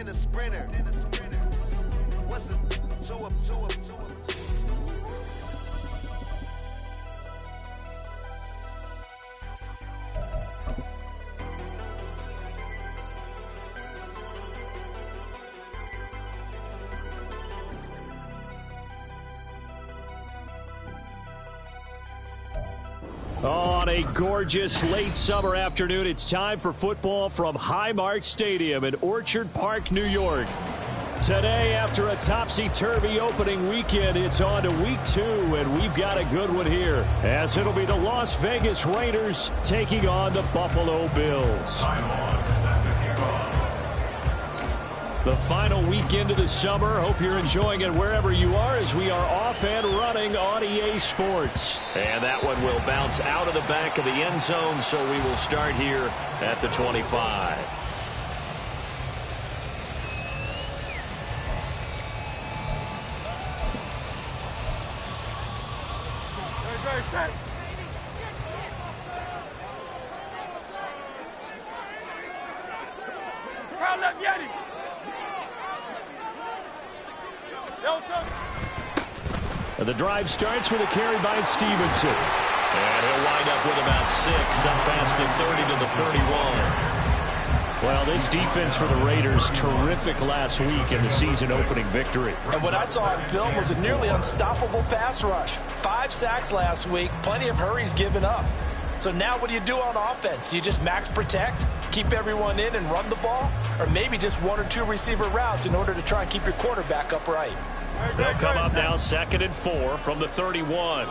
then a sprinter. What's a two up? On a gorgeous late summer afternoon, it's time for football from Highmark Stadium in Orchard Park, New York. Today, after a topsy-turvy opening weekend, it's on to week 2, and we've got a good one here, as it'll be the Las Vegas Raiders taking on the Buffalo Bills. The final weekend of the summer. Hope you're enjoying it wherever you are, as we are off and running on EA Sports. And that one will bounce out of the back of the end zone, so we will start here at the 25. And the drive starts with a carry by Stevenson. And he'll wind up with about 6 up past the 30 to the 31. Well, this defense for the Raiders, terrific last week in the season-opening victory. And what I saw in film was a nearly unstoppable pass rush. 5 sacks last week, plenty of hurries given up. So now what do you do on offense? You just max protect, keep everyone in and run the ball? Or maybe just 1 or 2 receiver routes in order to try and keep your quarterback upright? They'll come up now 2nd and 4 from the 31.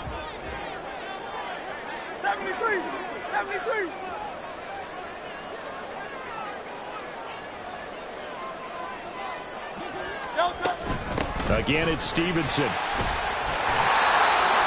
73. Again, it's Stevenson.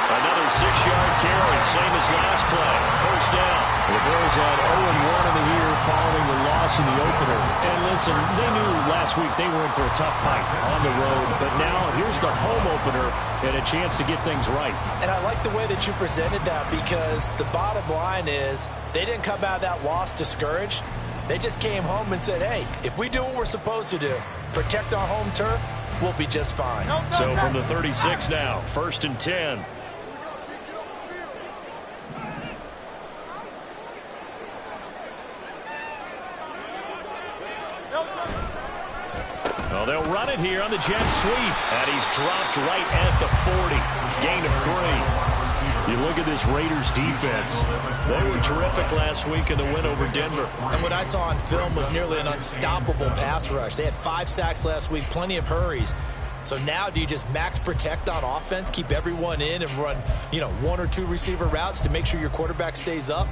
Another 6-yard carry, same as last play. First down. The Bills had 0-1 in the year following the loss in the opener. And listen, they knew last week they were in for a tough fight on the road. But now here's the home opener and a chance to get things right. And I like the way that you presented that, because the bottom line is they didn't come out of that loss discouraged. They just came home and said, hey, if we do what we're supposed to do, protect our home turf, we'll be just fine. So from the 36 now, 1st and 10. Well, they'll run it here on the jet sweep. And he's dropped right at the 40. Gain of 3. You look at this Raiders defense. They were terrific last week in the win over Denver. And what I saw on film was nearly an unstoppable pass rush. They had 5 sacks last week, plenty of hurries. So now do you just max protect on offense, keep everyone in and run, 1 or 2 receiver routes to make sure your quarterback stays up?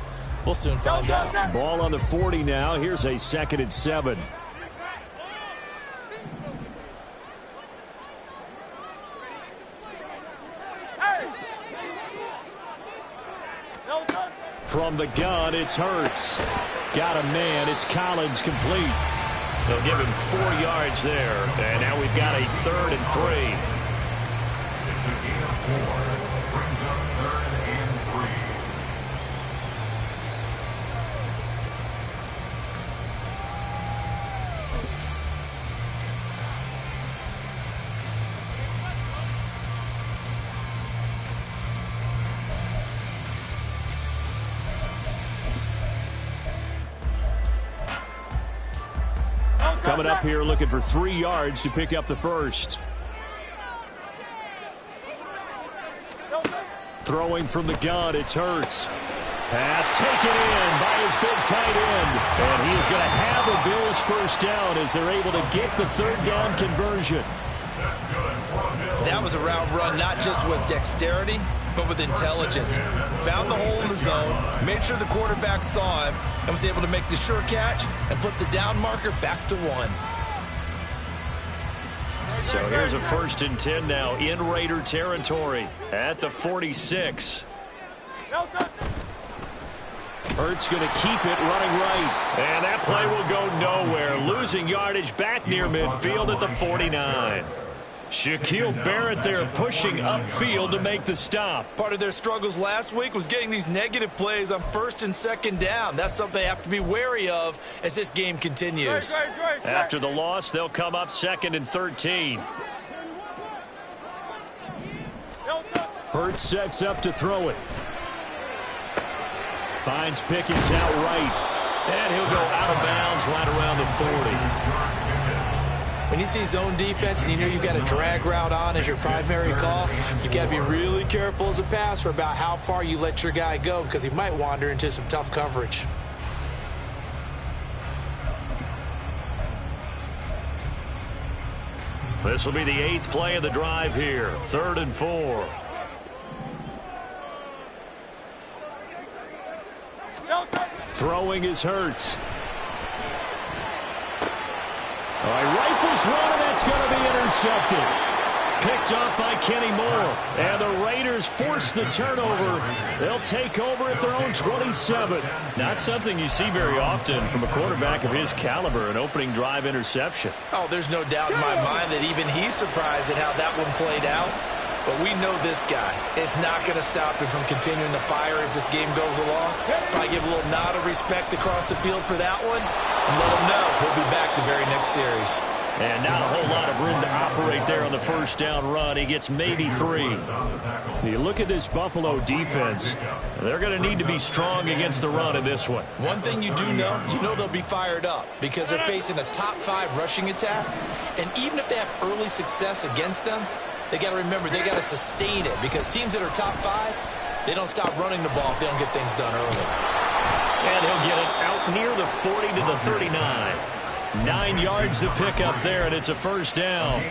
We'll soon find out. Ball on the 40 now. Here's a 2nd and 7. From the gun, it's Hurts. Got a man. It's Collins complete. They'll give him 4 yards there. And now we've got a 3rd and 3. It's a gain of 4. Brings up 3rd and 3. Coming up here looking for 3 yards to pick up the first. Throwing from the gun, it's Hurts. Pass taken in by his big tight end. And he is going to have a Bills first down as they're able to get the 3rd down conversion. That was a route run not just with dexterity, but with intelligence. Found the hole in the zone, made sure the quarterback saw him, and was able to make the sure catch and flip the down marker back to 1. So here's a 1st and 10 now in Raider territory at the 46. Hurts going to keep it running right. And that play will go nowhere. Losing yardage back near midfield at the 49. Shaquille Barrett there pushing upfield to make the stop. Part of their struggles last week was getting these negative plays on first and second down. That's something they have to be wary of as this game continues. After the loss, they'll come up 2nd and 13. Bootz sets up to throw it. Finds Pickens out right. And he'll go out of bounds right around the 40. When you see zone defense and you know you've got a drag route on as your primary call, you got to be really careful as a passer about how far you let your guy go because he might wander into some tough coverage. This will be the 8th play of the drive here. 3rd and 4. Throwing is Hurts. All right, rifles one, and that's going to be intercepted. Picked off by Kenny Moore. And the Raiders force the turnover. They'll take over at their own 27. Not something you see very often from a quarterback of his caliber, an opening drive interception. Oh, there's no doubt in my mind that even he's surprised at how that one played out. But we know this guy is not going to stop him from continuing to fire as this game goes along. Probably give a little nod of respect across the field for that one. And let him know he'll be back the very next series. And not a whole lot of room to operate there on the first down run. He gets maybe 3. You look at this Buffalo defense. They're going to need to be strong against the run in this one. One thing you do know, they'll be fired up because they're facing a top 5 rushing attack. And even if they have early success against them, they got to remember they got to sustain it because teams that are top 5, they don't stop running the ball if they don't get things done early. And he'll get it out near the 40 to the 39. 9 yards to pick up there, and it's a first down.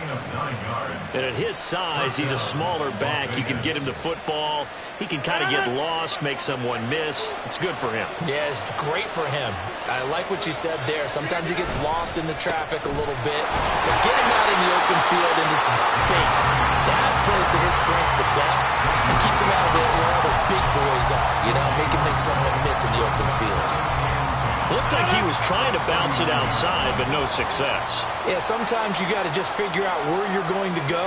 And at his size, he's a smaller back. You can get him the football. He can kind of get lost, make someone miss. It's good for him. Yeah, it's great for him. I like what you said there. Sometimes he gets lost in the traffic a little bit. But get him out in the open field into some space. That plays to his strengths the best and keeps him out of it where all the big boys are. Make him make someone miss in the open field. Looked like he was trying to bounce it outside, but no success. Yeah, sometimes you got to just figure out where you're going to go,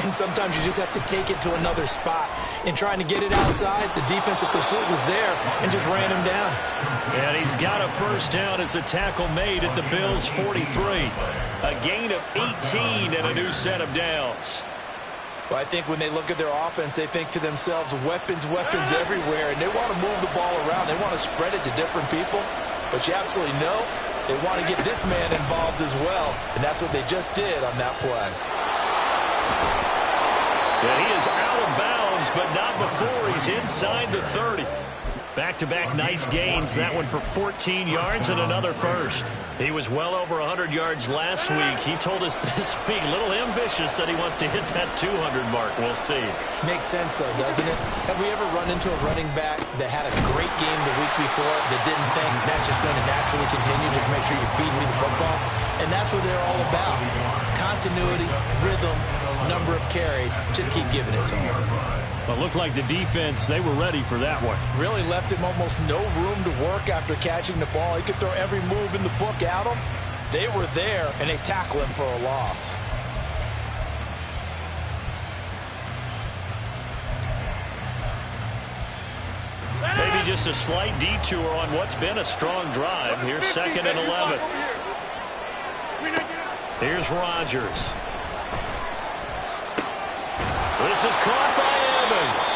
and sometimes you just have to take it to another spot. In trying to get it outside, the defensive pursuit was there and just ran him down. And he's got a first down as a tackle made at the Bills' 43. A gain of 18 and a new set of downs. Well, I think when they look at their offense, they think to themselves, weapons, weapons everywhere, and they want to move the ball around. They want to spread it to different people. But you absolutely know they want to get this man involved as well, and that's what they just did on that play. And he is out of bounds, but not before he's inside the 30. Back-to-back nice gains, that one for 14 yards and another first. He was well over 100 yards last week. He told us this week, a little ambitious, that he wants to hit that 200 mark. We'll see. Makes sense, though, doesn't it? Have we ever run into a running back that had a great game the week before that didn't think that's just going to naturally continue? Just make sure you feed me the football. And that's what they're all about. Continuity, rhythm, number of carries. Just keep giving it to him. Well, it looked like the defense, they were ready for that one. Really left him almost no room to work after catching the ball. He could throw every move in the book at him. They were there, and they tackle him for a loss. Maybe just a slight detour on what's been a strong drive. Here's 2nd and 11. Here's Rodgers. This is caught by Evans.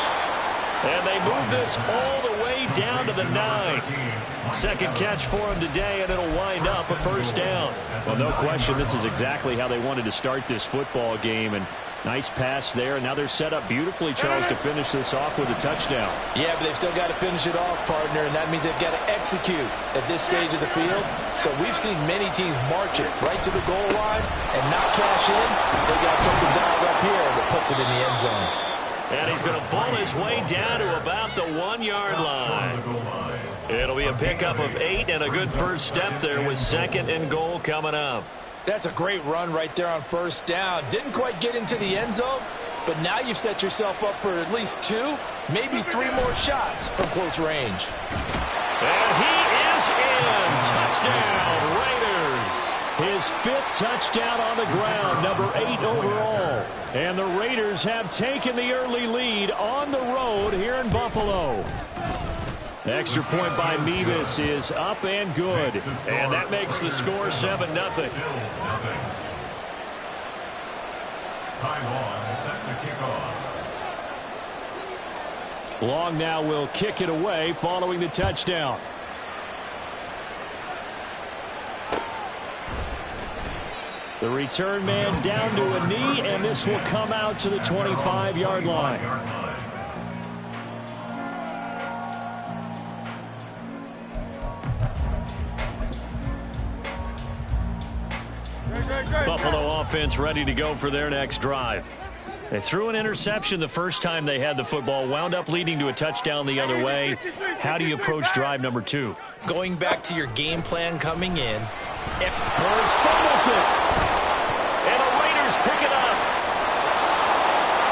And they move this all the way down to the 9. Second catch for him today, and it'll wind up a first down. Well, no question, this is exactly how they wanted to start this football game. And nice pass there. And now they're set up beautifully, Charles, to finish this off with a touchdown. Yeah, but they've still got to finish it off, partner, and that means they've got to execute at this stage of the field. So we've seen many teams march it right to the goal line and not cash in. They got something dialed up here that puts it in the end zone. And he's going to ball his way down to about the 1-yard line. It'll be a pickup of 8 and a good first step there with 2nd and goal coming up. That's a great run right there on first down. Didn't quite get into the end zone, but now you've set yourself up for at least 2, maybe 3 more shots from close range. And he is in. Touchdown, Raiders. His fifth touchdown on the ground, number 8 overall. And the Raiders have taken the early lead on the road here in Buffalo. Extra point by Mevis is up and good. And that makes the score 7-0. Time on, set to kick off. Long now will kick it away following the touchdown. The return man down to a knee, and this will come out to the 25-yard line. Buffalo offense ready to go for their next drive. They threw an interception the first time they had the football, wound up leading to a touchdown the other way. How do you approach drive number 2? Going back to your game plan coming in. Bootz fumbles it. And the Raiders pick it up.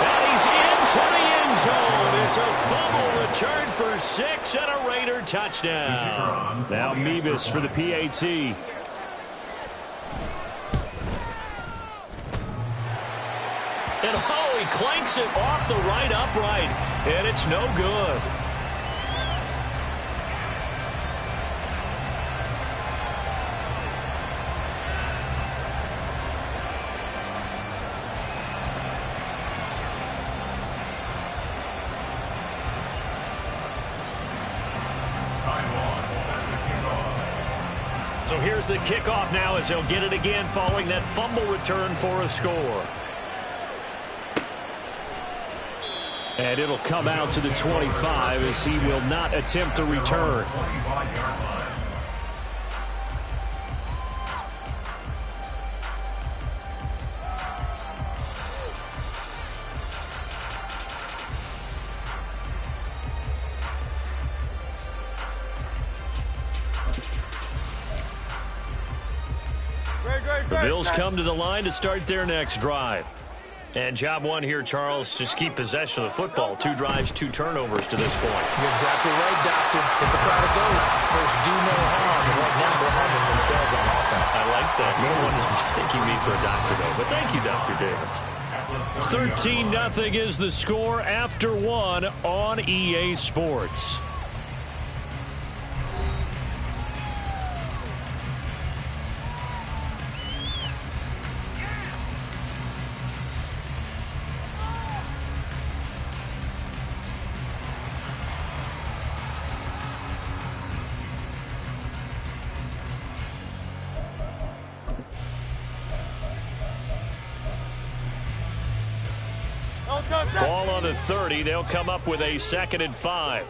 And he's into the end zone. It's a fumble return for 6 and a Raider touchdown. Now Mevis for the PAT. And oh, he clanks it off the right upright, and it's no good. So here's the kickoff now as he'll get it again following that fumble return for a score. And it'll come out to the 25 as he will not attempt to return. The Bills come to the line to start their next drive. And job one here, Charles, just keep possession of the football. 2 drives, 2 turnovers to this point. You're exactly right, Doctor. Hippocratic oath. First, do no harm. And right now, they're harming themselves on offense. I like that. No one is mistaking me for a doctor, though. But thank you, Dr. Davis. 13-0 is the score after 1 on EA Sports. Ball on the 30. They'll come up with a 2nd and 5.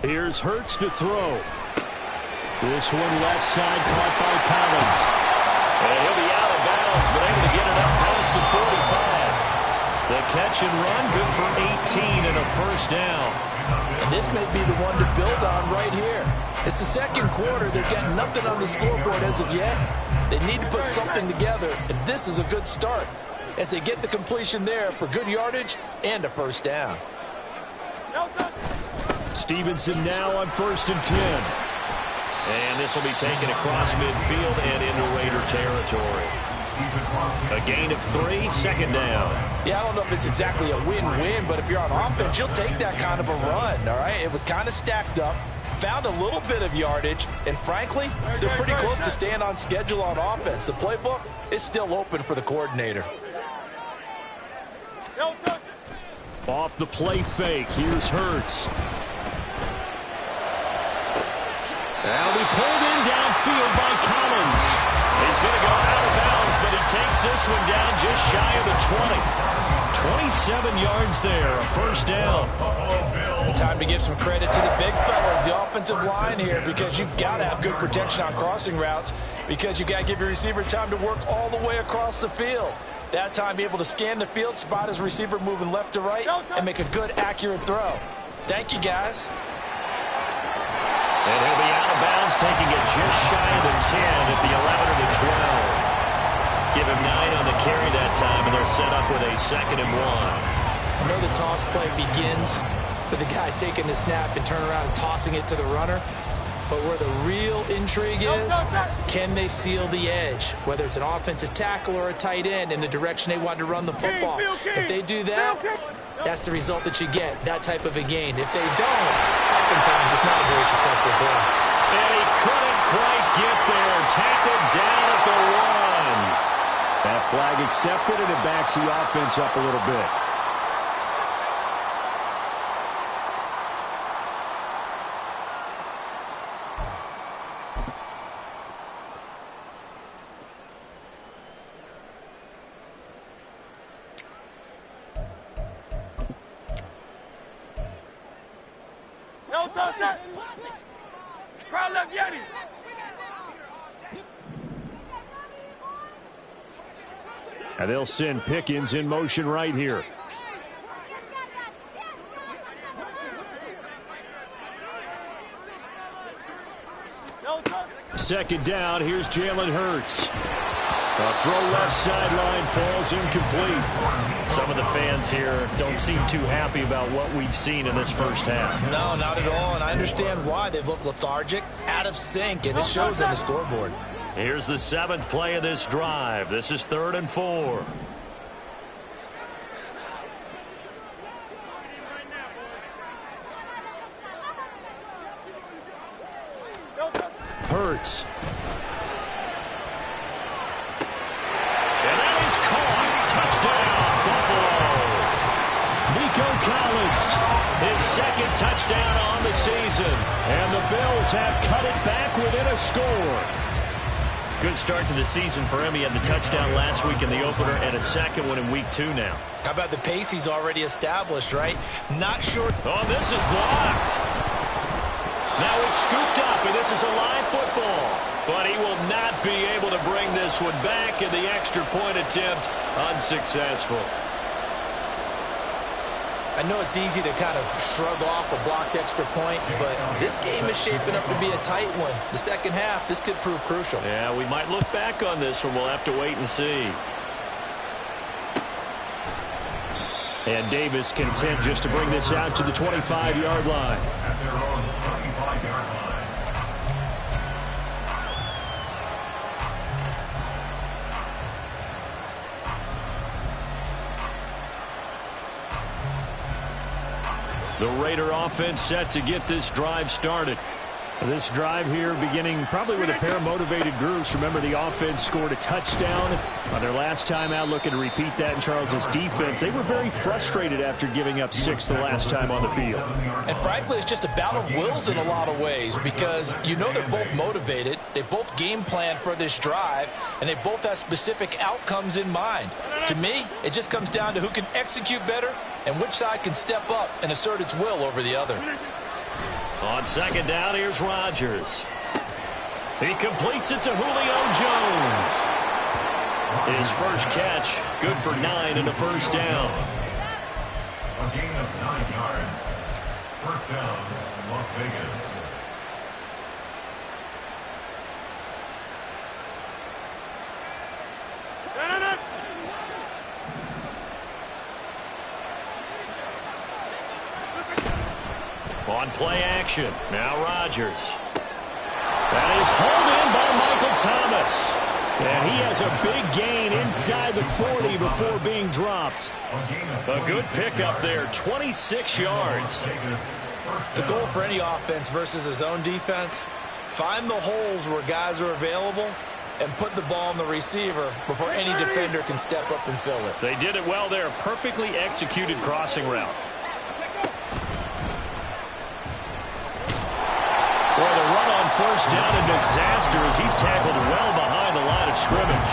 Here's Hurts to throw. This one left side caught by Collins. And he'll be out of bounds, but able to get it up past the 45. The catch and run, good for 18 and a first down. And this may be the one to build on right here. It's the second quarter. They've got nothing on the scoreboard as of yet. They need to put something together, and this is a good start as they get the completion there for good yardage and a first down. Stevenson now on 1st and 10. And this will be taken across midfield and into Raider territory. A gain of 3, 2nd down. Yeah, I don't know if it's exactly a win-win, but if you're on offense, you'll take that kind of a run, all right? It was kind of stacked up, found a little bit of yardage, and frankly, they're pretty close to staying on schedule on offense. The playbook is still open for the coordinator. Off the play fake, here's Hurts. That'll be pulled in downfield by Collins. He's going to go out of bounds, but he takes this one down just shy of the 20. 27 yards there, a first down. Time to give some credit to the big fellas, the offensive line here, because you've got to have good protection on crossing routes because you've got to give your receiver time to work all the way across the field. That time, be able to scan the field, spot his receiver moving left to right, and make a good, accurate throw. Thank you, guys. And he'll be out of bounds, taking it just shy of the 10 at the 11 or the 12. Give him 9 on the carry that time, and they're set up with a 2nd and 1. I know the toss play begins with the guy taking the snap and turning around and tossing it to the runner. But where the real intrigue is, can they seal the edge, whether it's an offensive tackle or a tight end, in the direction they want to run the football? If they do that, that's the result that you get, that type of a gain. If they don't, oftentimes it's not a very successful play. And he couldn't quite get there. Tackled down at the 1. That flag accepted, and it backs the offense up a little bit. And they'll send Pickens in motion right here. Second down, here's Jalen Hurts. A throw left sideline falls incomplete. Some of the fans here don't seem too happy about what we've seen in this first half. No, not at all, and I understand why. They've looked lethargic, out of sync, and it shows on the scoreboard. Here's the 7th play of this drive. This is 3rd and 4. Hurts. And that is caught. Touchdown, Buffalo. Nico Collins, his 2nd touchdown on the season. And the Bills have cut it back within a score. Good start to the season for him. He had the touchdown last week in the opener and a 2nd one in week 2 now. How about the pace he's already established, right? Not sure. Oh, this is blocked. Now it's scooped up, and this is a live football. But he will not be able to bring this one back, and the extra point attempt unsuccessful. I know it's easy to kind of shrug off a blocked extra point, but this game is shaping up to be a tight one. The second half, this could prove crucial. Yeah, we might look back on this one. We'll have to wait and see. And Davis content just to bring this out to the 25-yard line. At their own 25-yard line. The Raider offense set to get this drive started. This drive here beginning probably with a pair of motivated groups. Remember, the offense scored a touchdown on their last time out, looking to repeat that in Charles's defense. They were very frustrated after giving up 6 the last time on the field. And frankly, it's just a battle of wills in a lot of ways, because you know they're both motivated. They both game plan for this drive, and they both have specific outcomes in mind. To me, it just comes down to who can execute better and which side can step up and assert its will over the other. On 2nd down, here's Rodgers. He completes it to Julio Jones. His first catch, good for 9 and a first down. A gain of 9 yards. First down, Las Vegas. On play action, now Rodgers. That is hauled in by Michael Thomas. And he has a big gain inside the 40 before being dropped. A good pickup there, 26 yards. The goal for any offense versus a zone defense, find the holes where guys are available and put the ball on the receiver before any defender can step up and fill it. They did it well there, perfectly executed crossing route. Boy, the run on first down, a disaster as he's tackled well behind the line of scrimmage.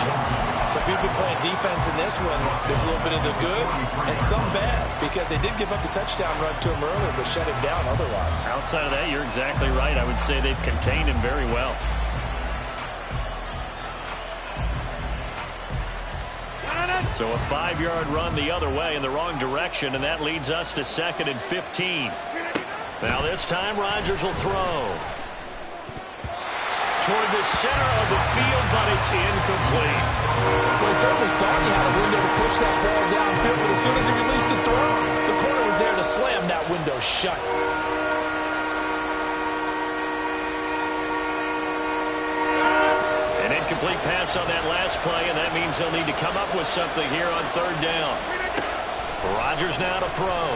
So if you've been playing defense in this one, there's a little bit of the good and some bad, because they did give up the touchdown run to him earlier, but shut him down otherwise. Outside of that, you're exactly right. I would say they've contained him very well. So a 5-yard run the other way in the wrong direction, and that leads us to 2nd and 15. Now this time Rodgers will throw. Toward the center of the field, but it's incomplete. Well, he certainly thought he had a window to push that ball downfield, but as soon as he released the throw, the corner was there to slam that window shut. An incomplete pass on that last play, and that means they'll need to come up with something here on third down. Rodgers now to throw.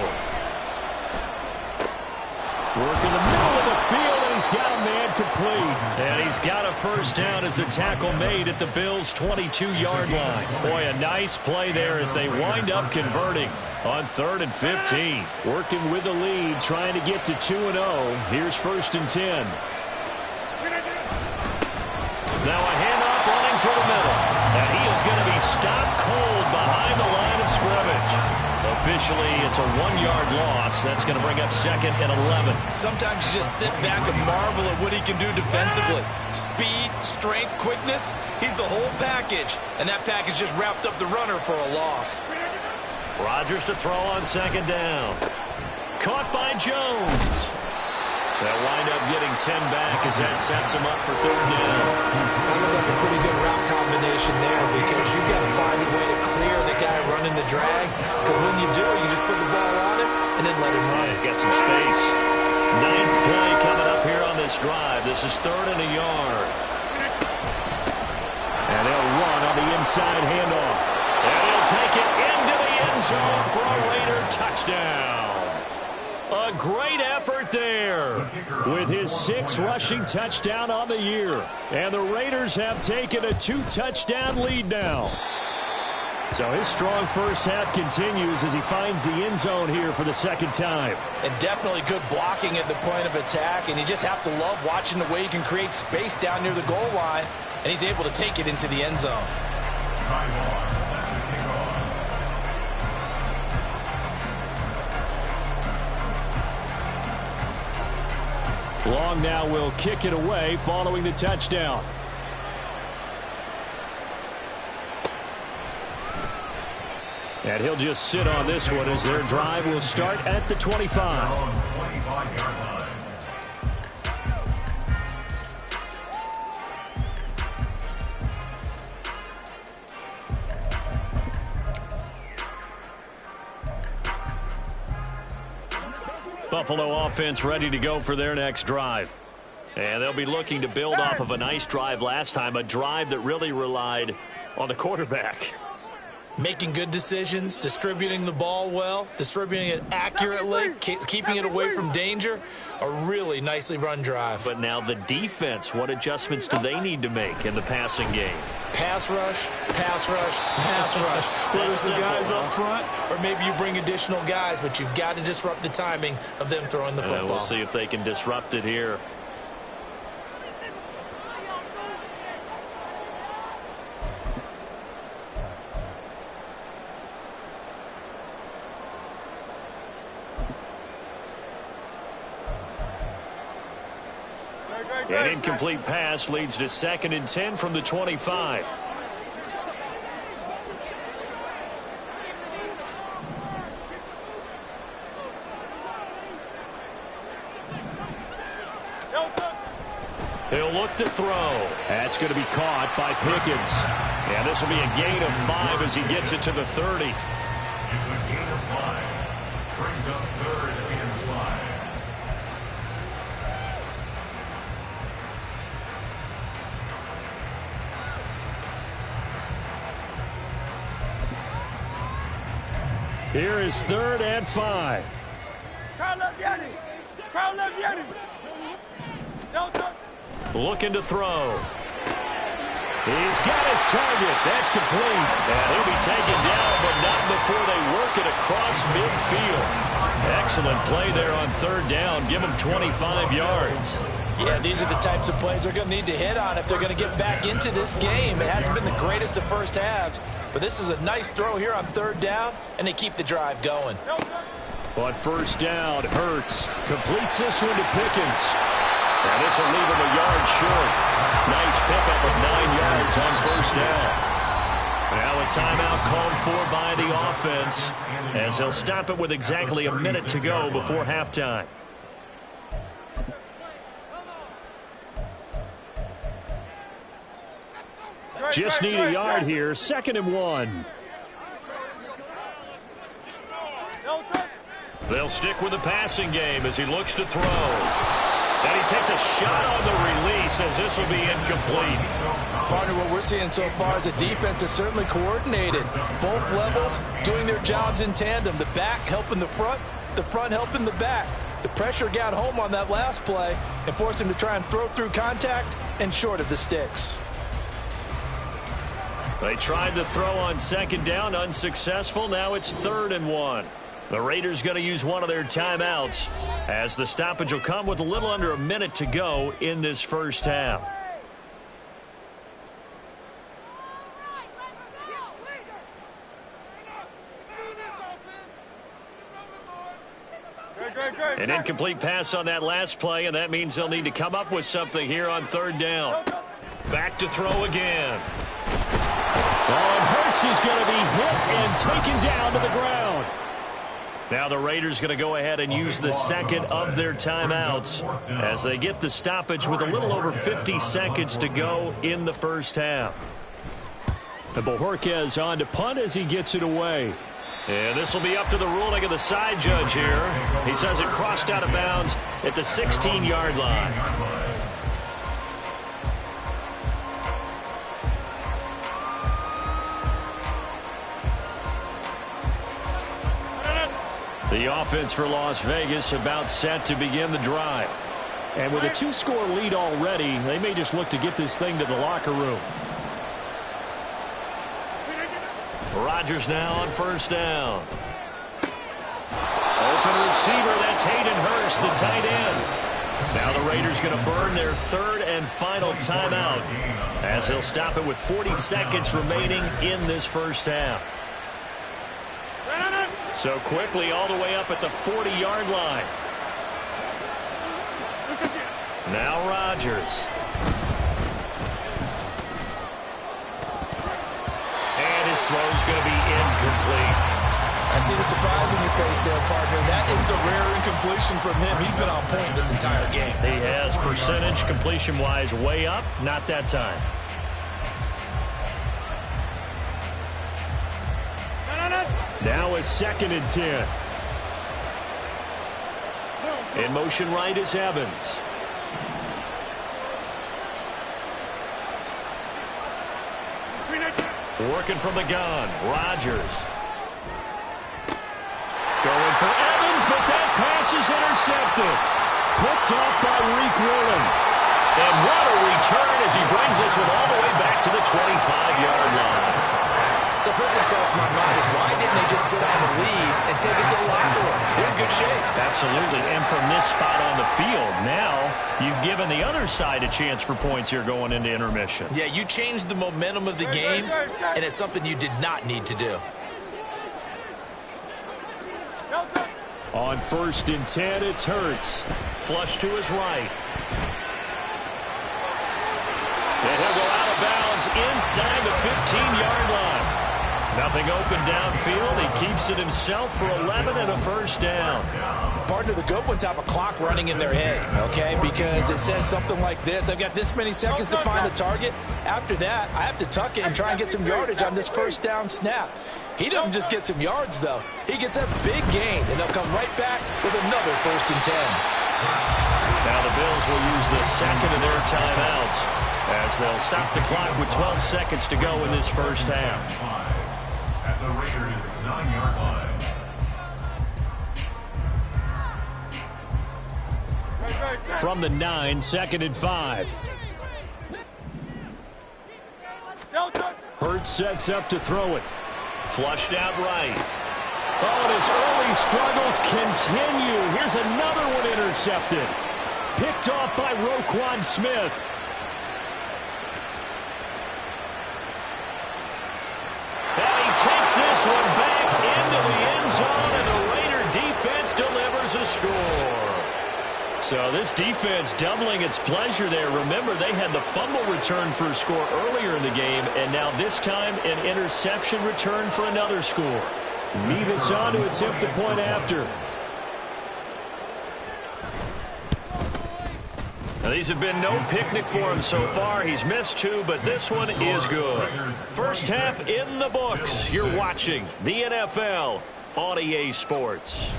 Work in the middle of the field, and he's got a man complete. And he's got a first down as the tackle made at the Bills' 22-yard line. Boy, a nice play there as they wind up converting on 3rd and 15. Working with the lead, trying to get to 2-0. Here's 1st and 10. Now a handoff running through the middle. And he is going to be stopped cold behind the line of scrimmage. Officially, it's a 1-yard loss. That's going to bring up 2nd and 11. Sometimes you just sit back and marvel at what he can do defensively. Speed, strength, quickness. He's the whole package. And that package just wrapped up the runner for a loss. Rodgers to throw on 2nd down. Caught by Jones. They'll wind up getting 10 back as that sets him up for 3rd down. That looked like a pretty good route combination there because you've got to find a way to clear the guy running the drag. Because when you do, you just put the ball on him and then let him run. He's got some space. 9th play coming up here on this drive. This is 3rd and a yard. And they'll run on the inside handoff. And he'll take it into the end zone for a Raider touchdown. A great effort there. With his 6th rushing touchdown on the year. And the Raiders have taken a 2-touchdown lead now. So his strong first half continues as he finds the end zone here for the 2nd time. And definitely good blocking at the point of attack. And you just have to love watching the way he can create space down near the goal line. And he's able to take it into the end zone. Long now will kick it away following the touchdown. And he'll just sit on this one as their drive will start at the 25. Buffalo offense ready to go for their next drive. And they'll be looking to build off of a nice drive last time, a drive that really relied on the quarterback. Making good decisions, distributing the ball well, distributing it accurately, keeping it away from danger. A really nicely run drive. But now the defense, what adjustments do they need to make in the passing game? Pass rush, pass rush, pass rush. Whether it's the guys up front or maybe you bring additional guys, but you've got to disrupt the timing of them throwing the football. We'll see if they can disrupt it here. An incomplete pass leads to 2nd and 10 from the 25. He'll look to throw. That's going to be caught by Pickens. And this will be a gain of 5 as he gets it to the 30. It's a gain of 5. Brings up 3rd and 5. Here is 3rd and 5. Looking to throw. He's got his target. That's complete. And he'll be taken down, but not before they work it across midfield. Excellent play there on 3rd down. Give him 25 yards. Yeah, these are the types of plays they're going to need to hit on if they're going to get back into this game. It hasn't been the greatest of first halves, but this is a nice throw here on 3rd down, and they keep the drive going. On 1st down, Hurts completes this one to Pickens. And this will leave him a yard short. Nice pickup of 9 yards on 1st down. Now a timeout called for by the offense as they'll stop it with exactly a minute to go before halftime. Just need a yard here. 2nd and 1. They'll stick with the passing game as he looks to throw. And he takes a shot on the release as this will be incomplete. Partner, what we're seeing so far is a defense that's certainly coordinated. Both levels doing their jobs in tandem. The back helping the front helping the back. The pressure got home on that last play and forced him to try and throw through contact and short of the sticks. They tried to throw on second down, unsuccessful. Now it's 3rd and 1. The Raiders going to use one of their timeouts as the stoppage will come with a little under a minute to go in this first half. An incomplete pass on that last play, and that means they'll need to come up with something here on 3rd down. Back to throw again. And Hurts is going to be hit and taken down to the ground. Now the Raiders going to go ahead and use the second of their timeouts as they get the stoppage with a little over 50 seconds to go in the first half. And Bojorquez on to punt as he gets it away. And this will be up to the ruling of the side judge here. He says it crossed out of bounds at the 16-yard line. The offense for Las Vegas about set to begin the drive. And with a 2-score lead already, they may just look to get this thing to the locker room. Rodgers now on 1st down. Open receiver, that's Hayden Hurst, the tight end. Now the Raiders going to burn their 3rd and final timeout as they'll stop it with 40 seconds remaining in this first half. So quickly all the way up at the 40-yard line. Now Rodgers. And his throw's going to be incomplete. I see the surprise in your face there, partner. That is a rare incompletion from him. He's been on point this entire game. He has percentage completion-wise way up. Not that time. Now a 2nd and 10. In motion right is Evans. Working from the gun, Rodgers. Going for Evans, but that pass is intercepted. Picked off by Reek Woolen. And what a return as he brings us all the way back to the 25-yard line. So first thing crossed my mind is why didn't they just sit on the lead and take it to the locker room? They're in good shape. Absolutely. And from this spot on the field, now you've given the other side a chance for points here going into intermission. Yeah, you changed the momentum of the game, and it's something you did not need to do. On 1st and 10, it's Hurts. Flush to his right. And he'll go out of bounds inside the 15-yard line. Nothing open downfield. He keeps it himself for 11 and a 1st down. Partner, the good ones have a clock running in their head, okay? Because it says something like this. I've got this many seconds to find a target. After that, I have to tuck it and try and get some yardage on this 1st down snap. He doesn't just get some yards, though. He gets a big gain, and they'll come right back with another 1st and 10. Now the Bills will use the 2nd of their timeouts as they'll stop the clock with 12 seconds to go in this first half. At the Raiders' 9-yard line. From the 9, 2nd and 5. Hurts sets up to throw it. Flushed out right. Oh, and his early struggles continue. Here's another one intercepted. Picked off by Roquan Smith. And he takes this one back into the end zone, and the Raider defense delivers a score. So this defense doubling its pleasure there. Remember, they had the fumble return for a score earlier in the game, and now this time an interception return for another score. Nevis on to attempt the point after. Now, these have been no picnic for him so far. He's missed 2, but this one is good. First half in the books. You're watching the NFL on EA Sports.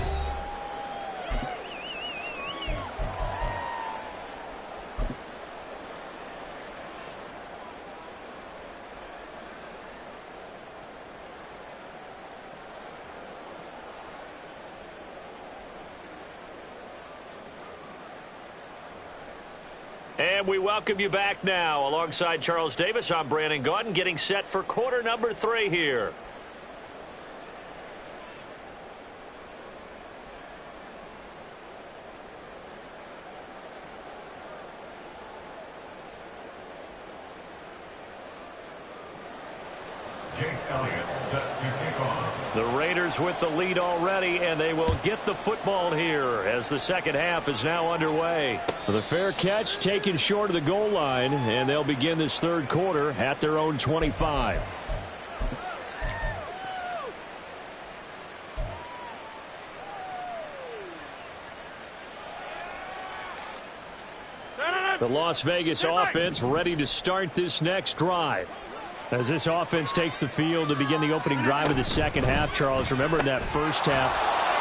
And we welcome you back now. Alongside Charles Davis, I'm Brandon Gaudin, getting set for quarter number 3 here. The Raiders with the lead already, and they will get the football here as the second half is now underway. The fair catch taken short of the goal line, and they'll begin this third quarter at their own 25. The Las Vegas offense ready to start this next drive. As this offense takes the field to begin the opening drive of the second half, Charles, remember in that first half,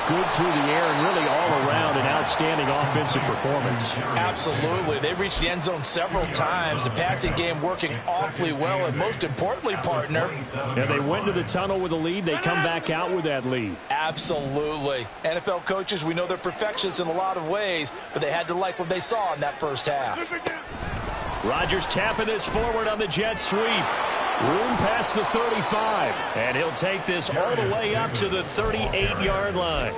good through the air and really all around an outstanding offensive performance. Absolutely. They reached the end zone several times. The passing game working awfully well, and most importantly, partner. Yeah, they went to the tunnel with a lead. They come back out with that lead. Absolutely. NFL coaches, we know they're perfectionists in a lot of ways, but they had to like what they saw in that first half. Rodgers tapping this forward on the jet sweep. Room past the 35. And he'll take this all the way up to the 38-yard line.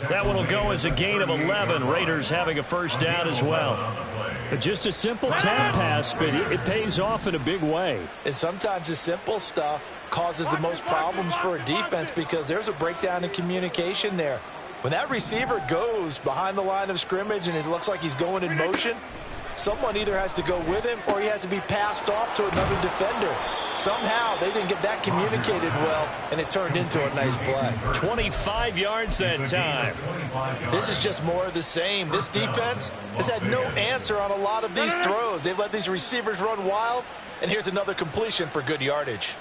That one will go as a gain of 11. Raiders having a first down as well. Just a simple tap pass, but it pays off in a big way. And sometimes the simple stuff causes the most problems for a defense because there's a breakdown in communication there. When that receiver goes behind the line of scrimmage and it looks like he's going in motion, someone either has to go with him or he has to be passed off to another defender. Somehow they didn't get that communicated well, and it turned into a nice play. 25 yards that time. This is just more of the same. This defense has had no answer on a lot of these throws. They've let these receivers run wild, and here's another completion for good yardage.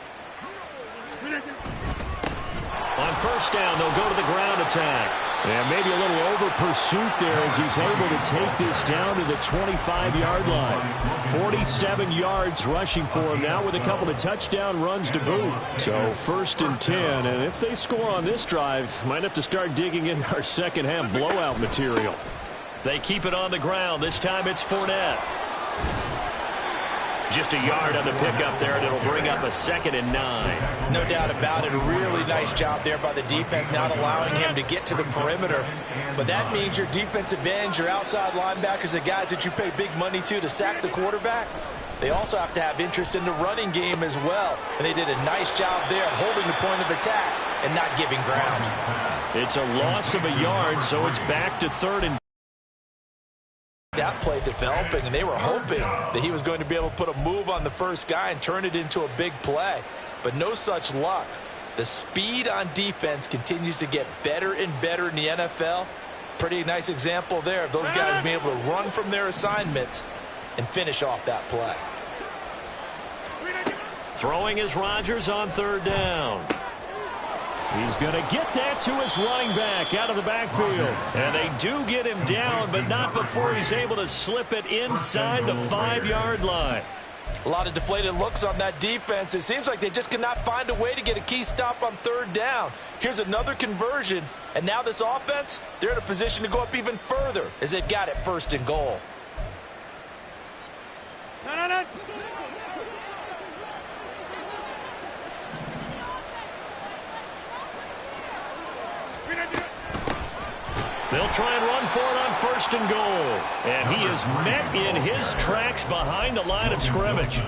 On first down, they'll go to the ground attack. And maybe a little over pursuit there as he's able to take this down to the 25-yard line. 47 yards rushing for him now with a couple of touchdown runs to boot. So first and 10, and if they score on this drive, might have to start digging in our second half blowout material. They keep it on the ground. This time it's Fournette. Just a yard on the pickup there, and it'll bring up a 2nd and 9. No doubt about it. A really nice job there by the defense, not allowing him to get to the perimeter. But that means your defensive ends, your outside linebackers, the guys that you pay big money to sack the quarterback, they also have to have interest in the running game as well. And they did a nice job there holding the point of attack and not giving ground. It's a loss of a yard, so it's back to 3rd and that play developing, and they were hoping that he was going to be able to put a move on the first guy and turn it into a big play. But no such luck. The speed on defense continues to get better and better in the NFL. Pretty nice example there of those guys being able to run from their assignments and finish off that play. Throwing is Rodgers on 3rd down. He's going to get that to his running back out of the backfield. And they do get him down, but not before he's able to slip it inside the 5-yard line. A lot of deflated looks on that defense. It seems like they just cannot find a way to get a key stop on 3rd down. Here's another conversion, and now this offense, they're in a position to go up even further as they've got it 1st and goal. No. They'll try and run for it on 1st and goal. And he is met in his tracks behind the line of scrimmage.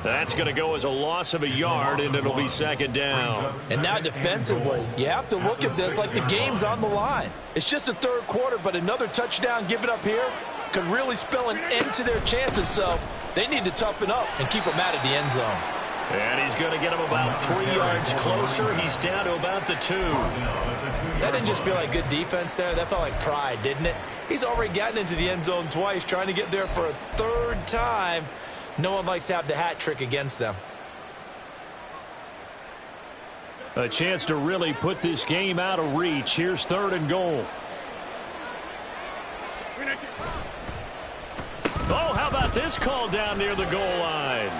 That's going to go as a loss of a yard, and it'll be 2nd down. And now defensively, you have to look at this like the game's on the line. It's just the 3rd quarter, but another touchdown given up here could really spell an end to their chances. So they need to toughen up and keep them out of the end zone. And he's going to get him about 3 yards closer. He's down to about the 2. That didn't just feel like good defense there. That felt like pride, didn't it? He's already gotten into the end zone twice, trying to get there for a 3rd time. No one likes to have the hat trick against them. A chance to really put this game out of reach. Here's 3rd and goal. Oh, how about this call down near the goal line?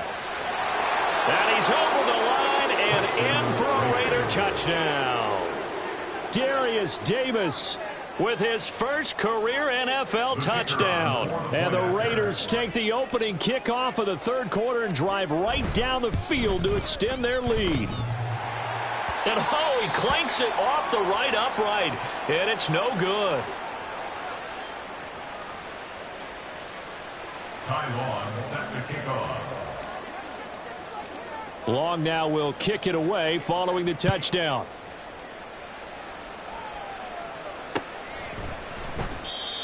And he's over the line and in for a Raider touchdown. Darius Davis with his first career NFL touchdown. And the Raiders take the opening kickoff of the third quarter and drive right down the field to extend their lead. And oh, he clanks it off the right upright, and it's no good. Ty Long set to kick off. Long now will kick it away following the touchdown.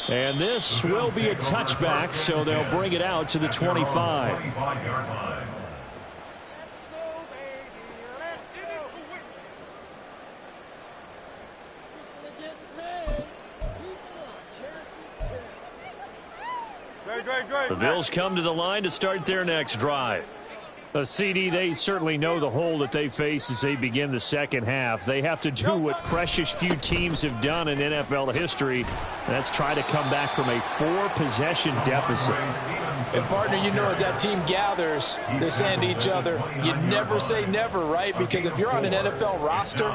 And this will be a touchback, so they'll bring it out to the 25. 25-yard line. The Bills come to the line to start their next drive. A CD, they certainly know the hole that they face as they begin the second half. They have to do what precious few teams have done in NFL history. That's try to come back from a 4-possession deficit. And, partner, you know, as that team gathers, they're saying to each other, you never say never, right? Because if you're on an NFL roster,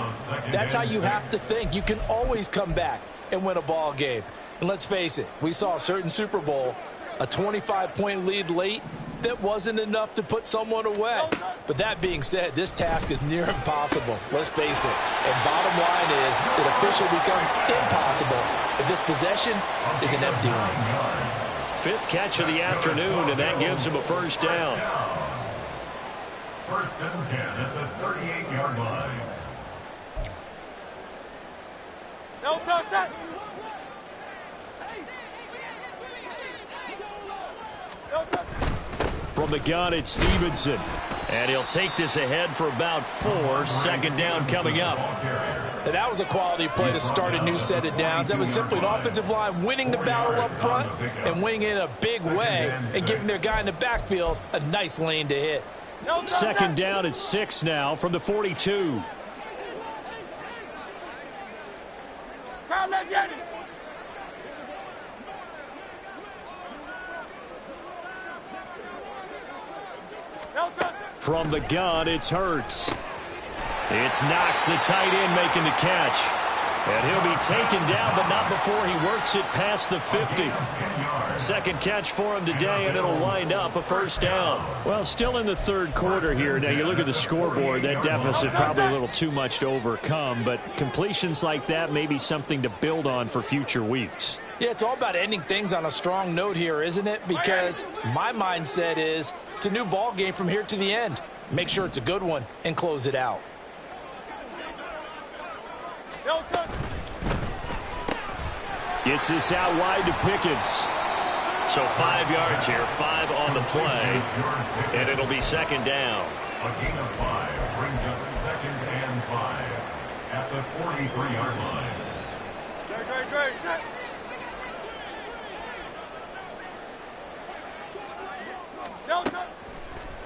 that's how you have to think. You can always come back and win a ball game. And let's face it, we saw a certain Super Bowl, a 25-point lead late, that wasn't enough to put someone away. But that being said, this task is near impossible. Let's face it. And bottom line is, it officially becomes impossible if this possession is an empty one. 5th catch of the afternoon, and that gives him a first down. First and 10 at the 38-yard line. No touchdown. From the gun, it's Stevenson. And he'll take this ahead for about 4. Second down coming up. And that was a quality play to start a new set of downs. That was simply an offensive line winning the battle up front and winning in a big way and giving their guy in the backfield a nice lane to hit. Second down at 6 now from the 42. From the gun, it's Hurts. It's Knox, the tight end, making the catch. And he'll be taken down, but not before he works it past the 50. Second catch for him today, and it'll wind up a first down. Well, still in the third quarter here. Now, you look at the scoreboard, that deficit probably a little too much to overcome, but completions like that may be something to build on for future weeks. Yeah, it's all about ending things on a strong note here, isn't it? Because my mindset is it's a new ball game from here to the end. Make sure it's a good one and close it out. Gets this out wide to Pickens. So 5 yards here, 5 on the play, and it'll be second down. A gain of 5 brings up second and 5 at the 43-yard line.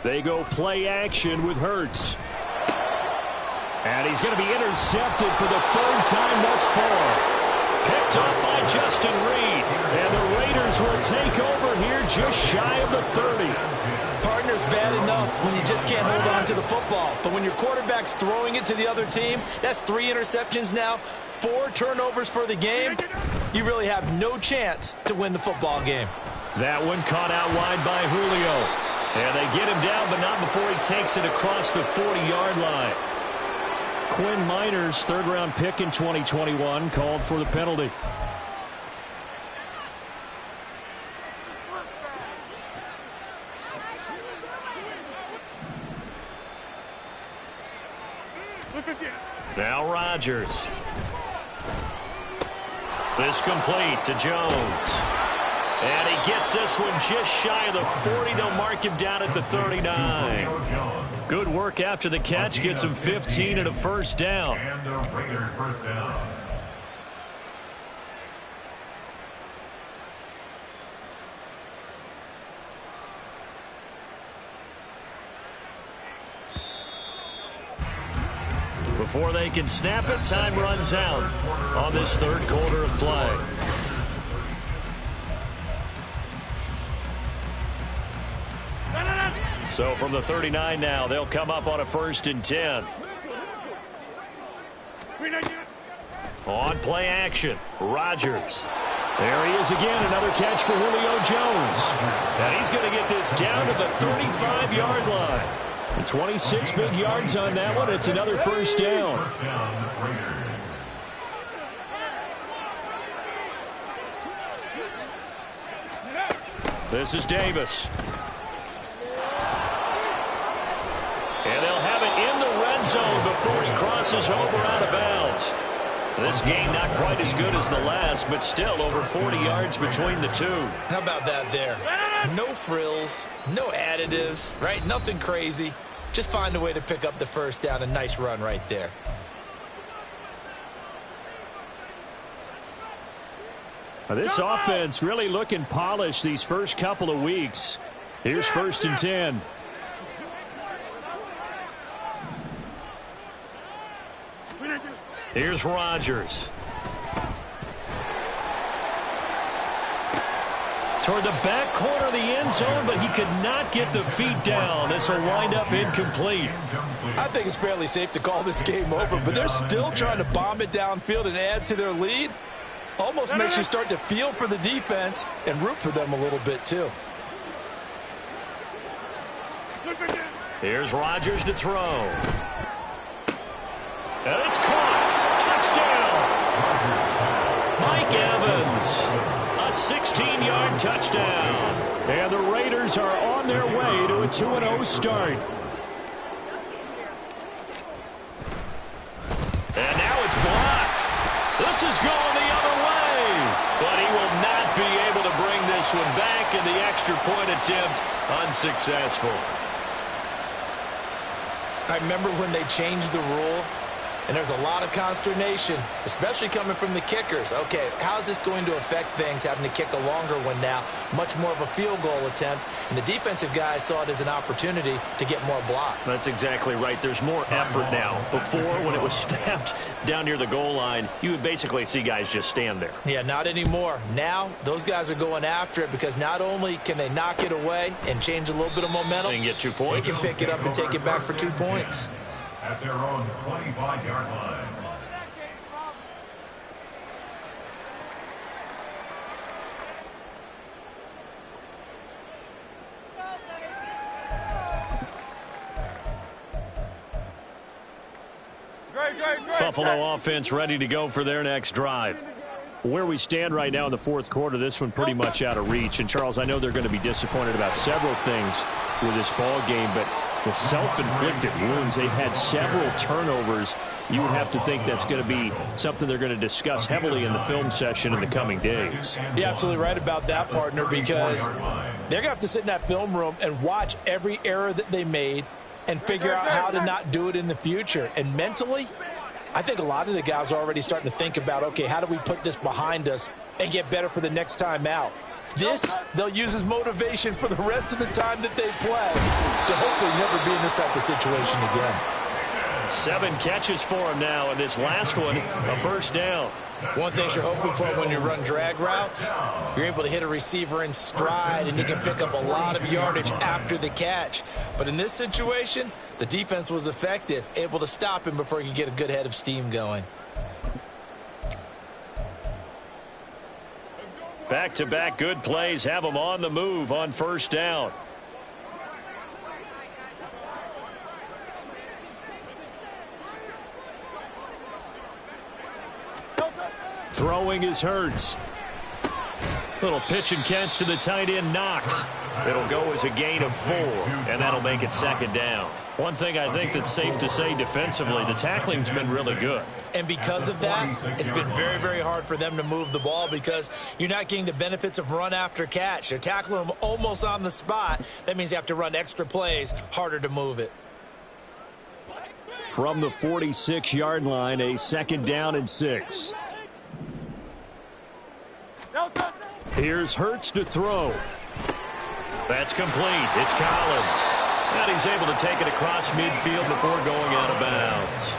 They go play action with Hurts. And he's going to be intercepted for the 3rd time thus far. Picked up by Justin Reed. And the Raiders will take over here just shy of the 30. Partner's bad enough when you just can't hold on to the football. But when your quarterback's throwing it to the other team, that's 3 interceptions now, 4 turnovers for the game. You really have no chance to win the football game. That one caught out wide by Julio. And they get him down, but not before he takes it across the 40-yard line. Quinn Miners, 3rd-round pick in 2021, called for the penalty. Now Rodgers. This complete to Jones. And he gets this one just shy of the 40. They'll mark him down at the 39. Good work after the catch. Gets him 15 and a first down. And a Raider first down. Before they can snap it, time runs out on this third quarter of play. So from the 39 now, they'll come up on a 1st and 10. On play action, Rodgers. There he is again, another catch for Julio Jones. And he's going to get this down to the 35-yard line. And 26 big yards on that one. It's another first down. This is Davis. And they'll have it in the red zone before he crosses over out of bounds. This game not quite as good as the last, but still over 40 yards between the two. How about that there? No frills, no additives, right? Nothing crazy. Just find a way to pick up the first down. A nice run right there. This offense really looking polished these first couple of weeks. Here's 1st and 10. Here's Rodgers. Toward the back corner of the end zone, but he could not get the feet down. This will wind up incomplete. I think it's fairly safe to call this game over, but they're still trying to bomb it downfield and add to their lead. Almost makes you start to feel for the defense and root for them a little bit, too. Here's Rodgers to throw. And it's caught. Touchdown. Mike Evans. A 16-yard touchdown. And the Raiders are on their way to a 2-0 start. And now it's blocked. This is going the other way. But he will not be able to bring this one back, and the extra point attempt unsuccessful. I remember when they changed the rule, and there's a lot of consternation, especially coming from the kickers. Okay, how's this going to affect things, having to kick a longer one now? Much more of a field goal attempt, and the defensive guys saw it as an opportunity to get more block. That's exactly right. There's more effort now. Before, when it was snapped down near the goal line, you would basically see guys just stand there. Yeah, not anymore. Now, those guys are going after it because not only can they knock it away and change a little bit of momentum, They can get 2 points. they can pick it up and take it back for 2 points. At their own 25-yard line. Buffalo offense ready to go for their next drive. Where we stand right now in the fourth quarter, this one pretty much out of reach. And, Charles, I know they're going to be disappointed about several things with this ball game, but the self-inflicted wounds, they've had several turnovers. You would have to think that's going to be something they're going to discuss heavily in the film session in the coming days. You're absolutely right about that, partner, because they're going to have to sit in that film room and watch every error that they made and figure out how to not do it in the future. And mentally, I think a lot of the guys are already starting to think about, okay, how do we put this behind us and get better for the next time out? This, they'll use as motivation for the rest of the time that they play to hopefully never be in this type of situation again. 7 catches for him now, and this last one, a first down. One thing you're hoping for when you run drag routes, you're able to hit a receiver in stride, and you can pick up a lot of yardage after the catch. But in this situation, the defense was effective, able to stop him before he could get a good head of steam going. Back-to-back good plays have them on the move on first down. Throwing is Hurts. Little pitch and catch to the tight end, Knox. It'll go as a gain of 4, and that'll make it second down. One thing I think that's safe to say defensively, the tackling's been really good. And because of that, it's been very, very hard for them to move the ball because you're not getting the benefits of run after catch. They're tackling them almost on the spot. That means you have to run extra plays, harder to move it. From the 46-yard line, a second down and 6. Here's Hurts to throw. That's complete. It's Collins. And he's able to take it across midfield before going out of bounds.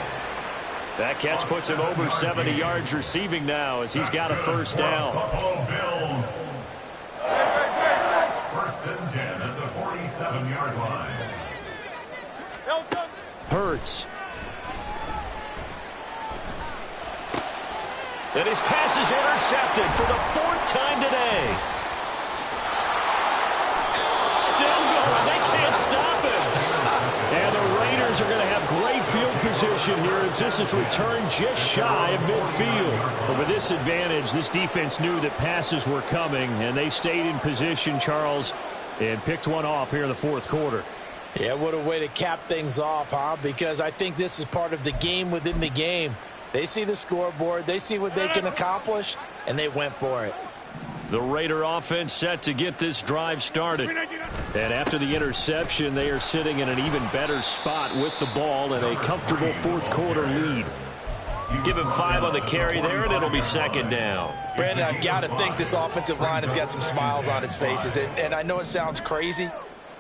That catch puts him over 70 yards receiving now as he's got a first down. Buffalo Bills. First and 10 at the 47-yard line. Hurts. And his pass is intercepted for the 4th time today. Still going. They can't stop him. And the Raiders are going to have great field position here as this is returned just shy of midfield. But with this advantage, this defense knew that passes were coming, and they stayed in position, Charles, and picked one off here in the 4th quarter. Yeah, what a way to cap things off, huh? Because I think this is part of the game within the game. They see the scoreboard, they see what they can accomplish, and they went for it. The Raider offense set to get this drive started. And after the interception, they are sitting in an even better spot with the ball and a comfortable 4th quarter lead. Give him 5 on the carry there, and it'll be 2nd down. Brandon, I've got to think this offensive line has got some smiles on its faces. And I know it sounds crazy,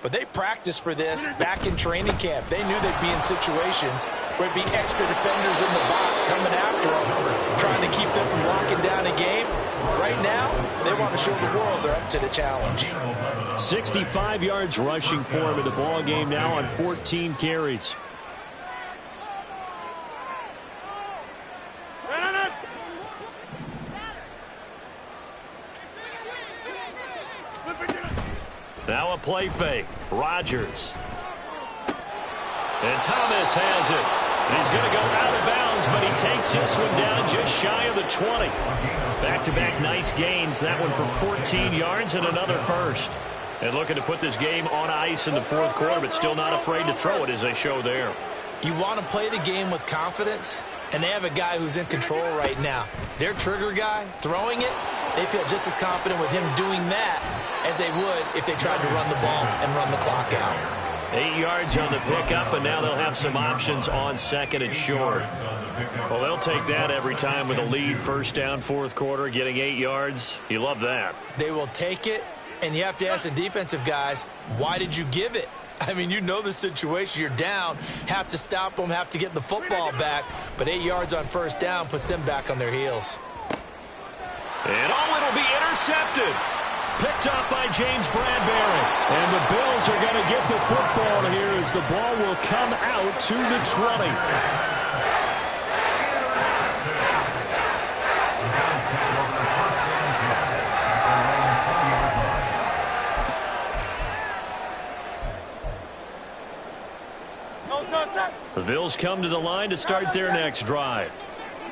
but they practiced for this back in training camp. They knew they'd be in situations where it'd be extra defenders in the box coming after them, trying to keep them from locking down a game. Right now, they want to show the world they're up to the challenge. 65 yards rushing for him in the ball game now on 14 carries. Now a play fake. Rodgers. And Thomas has it. And he's going to go out of bounds, but he takes this one down just shy of the 20. Back-to-back nice gains. That one for 14 yards and another first. And looking to put this game on ice in the 4th quarter, but still not afraid to throw it as they show there. You want to play the game with confidence, and they have a guy who's in control right now. Their trigger guy, throwing it, they feel just as confident with him doing that as they would if they tried to run the ball and run the clock out. 8 yards on the pickup, and now they'll have some options on 2nd and short. Well, they'll take that every time with a lead. 1st down, 4th quarter, getting 8 yards. You love that. They will take it, and you have to ask the defensive guys, why did you give it? I mean, you know the situation. You're down, have to stop them, have to get the football back, but 8 yards on 1st down puts them back on their heels. And it'll be intercepted. Picked up by James Bradbury. And the Bills are going to get the football here as the ball will come out to the 20. The Bills come to the line to start their next drive.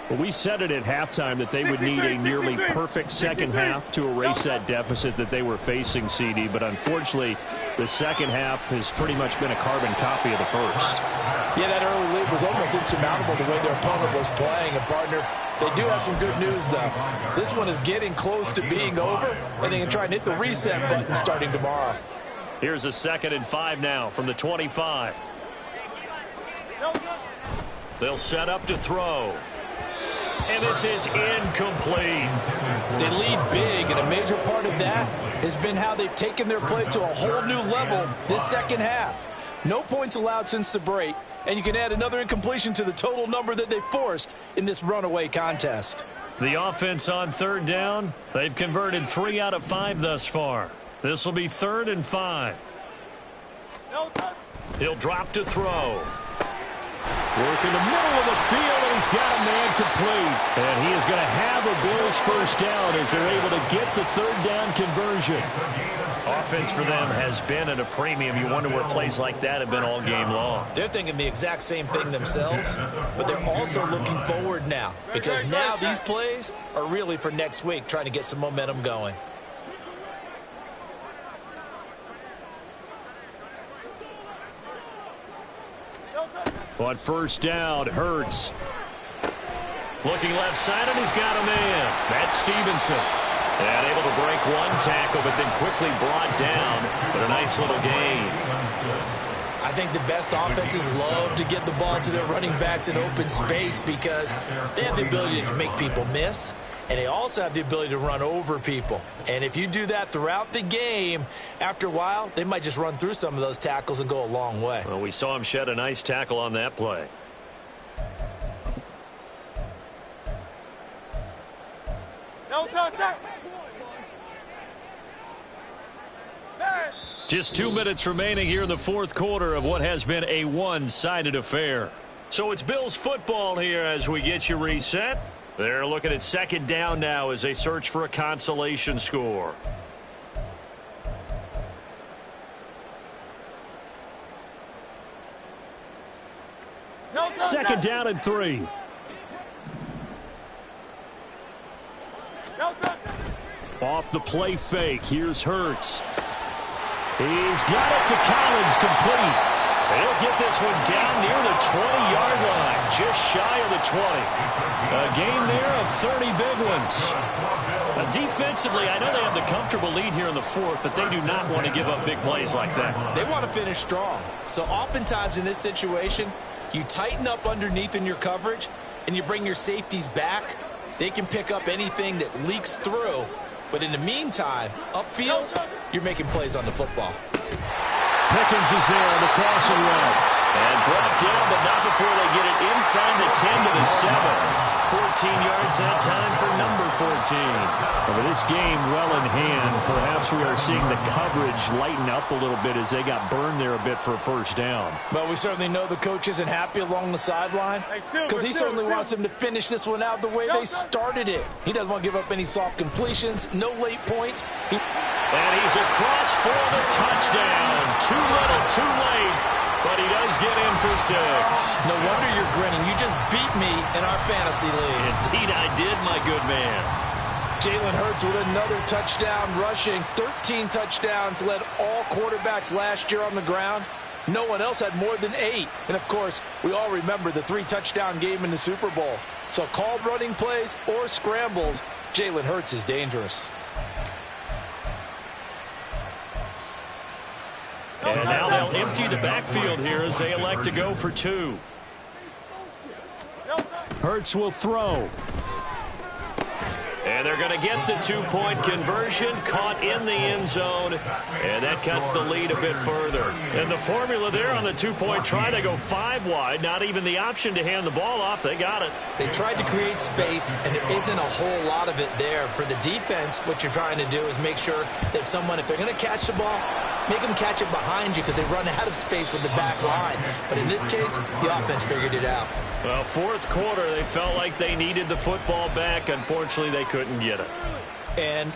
Well, we said it at halftime that they would need a nearly perfect second half to erase that deficit that they were facing, CD. But unfortunately, the second half has pretty much been a carbon copy of the first. Yeah, that early lead was almost insurmountable the way their opponent was playing. And, partner, they do have some good news, though. This one is getting close to being over, and they can try and hit the reset button starting tomorrow. Here's a 2nd and 5 now from the 25. They'll set up to throw. And this is incomplete. They lead big, and a major part of that has been how they've taken their play to a whole new level this second half. No points allowed since the break, and you can add another incompletion to the total number that they forced in this runaway contest. The offense on 3rd down, they've converted 3 out of 5 thus far. This will be 3rd and 5. He'll drop to throw. Work in the middle of the field, and he's got a man complete. And he is going to have a Bills 1st down as they're able to get the 3rd down conversion. Offense for them has been at a premium. You wonder where plays like that have been all game long. They're thinking the exact same thing themselves, but they're also looking forward now because now these plays are really for next week, trying to get some momentum going. On 1st down, Hurts. Looking left side, and he's got a man. That's Stevenson. And able to break one tackle, but then quickly brought down. But a nice little gain. I think the best offenses love to get the ball to their running backs in open space because they have the ability to make people miss, and they also have the ability to run over people. And if you do that throughout the game, after a while, they might just run through some of those tackles and go a long way. Well, we saw him shed a nice tackle on that play. Just 2 minutes remaining here in the 4th quarter of what has been a one-sided affair. So it's Bills football here as we get you reset. They're looking at second down now as they search for a consolation score. Second down and 3. Off the play fake. Here's Hurts. He's got it to Collins, complete. He'll get this one down near the 20-yard line, just shy of the 20. A game there of 30 big ones. Defensively, I know they have the comfortable lead here in the fourth, but they do not want to give up big plays like that. They want to finish strong. So oftentimes in this situation, you tighten up underneath in your coverage, and you bring your safeties back. They can pick up anything that leaks through. But in the meantime, upfield, you're making plays on the football. Pickens is there on the crossing route. And brought down, but not before they get it inside the 10 to the 7. 14 yards that time for number 14. Over this game well in hand, perhaps we are seeing the coverage lighten up a little bit as they got burned there a bit for a first down. But we certainly know the coach isn't happy along the sideline because he certainly wants them to finish this one out the way they started it. He doesn't want to give up any soft completions, no late points. And he's across for the touchdown. Too little, too late. But he does get in for 6. No wonder you're grinning. You just beat me in our fantasy league. Indeed I did, my good man. Jalen Hurts with another touchdown rushing. 13 touchdowns, led all quarterbacks last year on the ground. No one else had more than 8. And, of course, we all remember the 3-touchdown game in the Super Bowl. So called running plays or scrambles, Jalen Hurts is dangerous. And now they'll empty the backfield here as they elect to go for 2. Hurts will throw. And they're going to get the 2-point conversion, caught in the end zone, and that cuts the lead a bit further. And the formula there on the 2-point try to go 5 wide, not even the option to hand the ball off. They got it. They tried to create space, and there isn't a whole lot of it there. For the defense, what you're trying to do is make sure that if they're going to catch the ball, make them catch it behind you because they run out of space with the back line. But in this case, the offense figured it out. Well, fourth quarter, they felt like they needed the football back. Unfortunately, they couldn't get it. And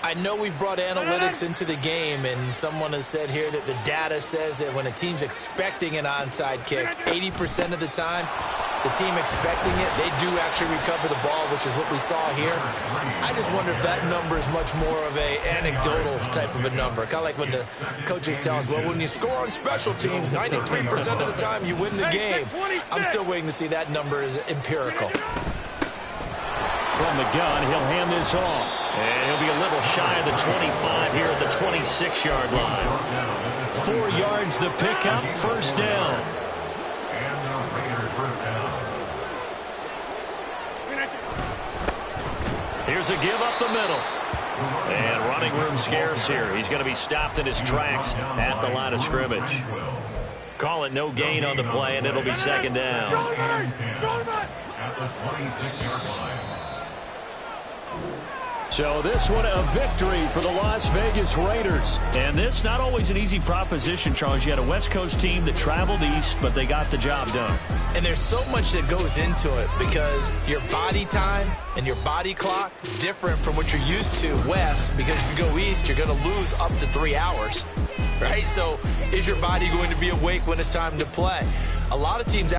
I know we've brought analytics into the game, and someone has said here that the data says that when a team's expecting an onside kick, 80% of the time, the team expecting it, they do actually recover the ball, which is what we saw here. I just wonder if that number is much more of an anecdotal type of a number. Kind of like when the coaches tell us, well, when you score on special teams, 93% of the time you win the game. I'm still waiting to see that number is empirical. From the gun, he'll hand this off. And he'll be a little shy of the 25 here at the 26-yard line. 4 yards the pickup, first down. Here's a give up the middle. And running room scarce here. He's going to be stopped in his tracks at the line of scrimmage. Call it no gain on the play, and it'll be second down. At the 26-yard line. So this one a victory for the Las Vegas Raiders. And this not always an easy proposition, Charles. You had a West Coast team that traveled east, but they got the job done. And there's so much that goes into it because your body time and your body clock different from what you're used to west, because if you go east, you're going to lose up to 3 hours, right? So is your body going to be awake when it's time to play? A lot of teams